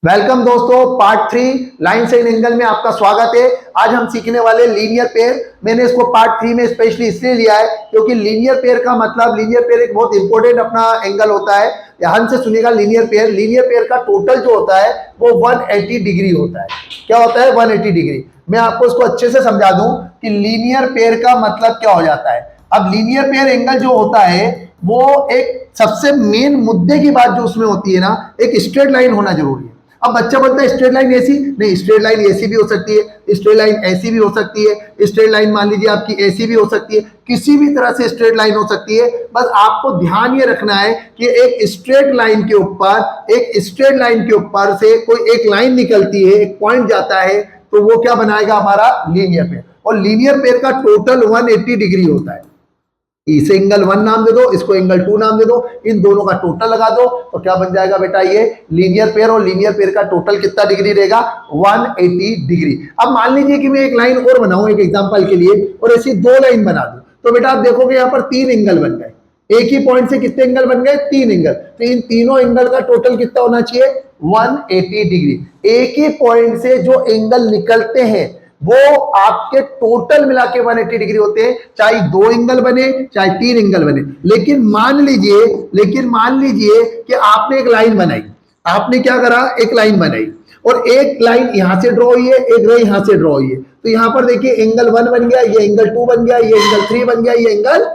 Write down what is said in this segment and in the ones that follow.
Welcome दोस्तों, part 3 line sign angle में आपका स्वागत है। आज हम सीखने वाले लीनियर पेयर। मैंने इसको पार्ट 3 में स्पेशली इसलिए लिया है क्योंकि लीनियर पेयर का मतलब, लीनियर पेयर एक बहुत इंपॉर्टेंट अपना एंगल होता है। ध्यान से सुनिएगा, लीनियर पेयर का टोटल जो होता है वो 180 डिग्री होता है। क्या होता है? 180 डिग्री। मैं आपको इसको अच्छे से समझा दूं कि लीनियर पेयर का मतलब क्या हो जाता है। अब लीनियर पेयर एंगल जो होता है वो एक सबसे मेन मुद्दे की बात जो उसमें होती है ना, एक स्ट्रेट लाइन होना जरूरी है। अब बच्चा बोलता है स्ट्रेट लाइन ऐसी नहीं, स्ट्रेट लाइन ऐसी भी हो सकती है, स्ट्रेट लाइन ऐसी भी हो सकती है, स्ट्रेट लाइन मान लीजिए आपकी ऐसी भी हो सकती है, किसी भी तरह से स्ट्रेट लाइन हो सकती है। बस आपको ध्यान ये रखना है कि एक स्ट्रेट लाइन के ऊपर से कोई एक लाइन निकलती है, एक पॉइंट जाता है, तो वो क्या बनाएगा? हमारा लीनियर पेयर। और लीनियर पेयर का टोटल 180 डिग्री होता है। इसे एंगल 1 नाम दे दो, इसको एंगल 2 नाम दे दो, इन दोनों का टोटल लगा दो तो क्या बन जाएगा बेटा? ये लीनियर पेयर। और लीनियर पेयर का टोटल कितना डिग्री रहेगा? 180 डिग्री। अब मान लीजिए कि मैं एक लाइन और बनाऊं एक एग्जांपल के लिए, और ऐसी दो लाइन बना दूं, तो बेटा आप देखोगे यहां पर 3 एंगल बन गए। एक ही पॉइंट से कितने एंगल बन गए? 3 एंगल। तो इन तीनों एंगल का टोटल कितना होना चाहिए? 180 डिग्री। एक ही पॉइंट से जो एंगल निकलते हैं वो आपके टोटल मिला के 180 डिग्री होते हैं, चाहे 2 एंगल बने चाहे 3 एंगल बने। लेकिन मान लीजिए कि आपने एक लाइन बनाई। आपने क्या करा? एक लाइन बनाई और एक लाइन यहां से ड्रॉ हुई है, एक लाइन यहां से ड्रॉ हुई है। तो यहां पर देखिए एंगल 1 बन गया, ये एंगल 2 बन गया, ये एंगल 3 बन गया, ये एंगल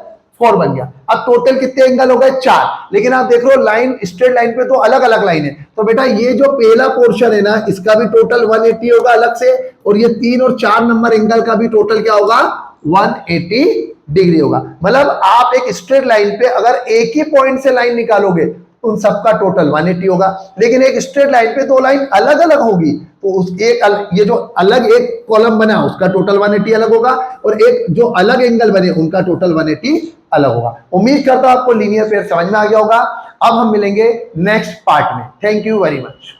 4 बन गया। अब टोटल कितने एंगल हो गए? 4। लेकिन आप देख लो लाइन, स्ट्रेट लाइन पे तो अलग अलग लाइन है। तो बेटा ये जो पहला पोर्शन है ना, इसका भी टोटल 180 होगा अलग से, और ये 3 और 4 नंबर एंगल का भी टोटल क्या होगा? 180 डिग्री होगा। मतलब आप एक स्ट्रेट लाइन पे अगर एक ही पॉइंट से लाइन निकालोगे तो उन सबका टोटल 180 होगा। लेकिन एक स्ट्रेट लाइन पे दो लाइन अलग अलग होगी तो उस एक ये जो अलग एक कॉलम बना उसका टोटल 180 अलग होगा, और एक जो अलग एंगल बने उनका टोटल 180 अलग होगा। उम्मीद करता हूं आपको लीनियर पेयर समझ में आ गया होगा। अब हम मिलेंगे नेक्स्ट पार्ट में। Thank you very much.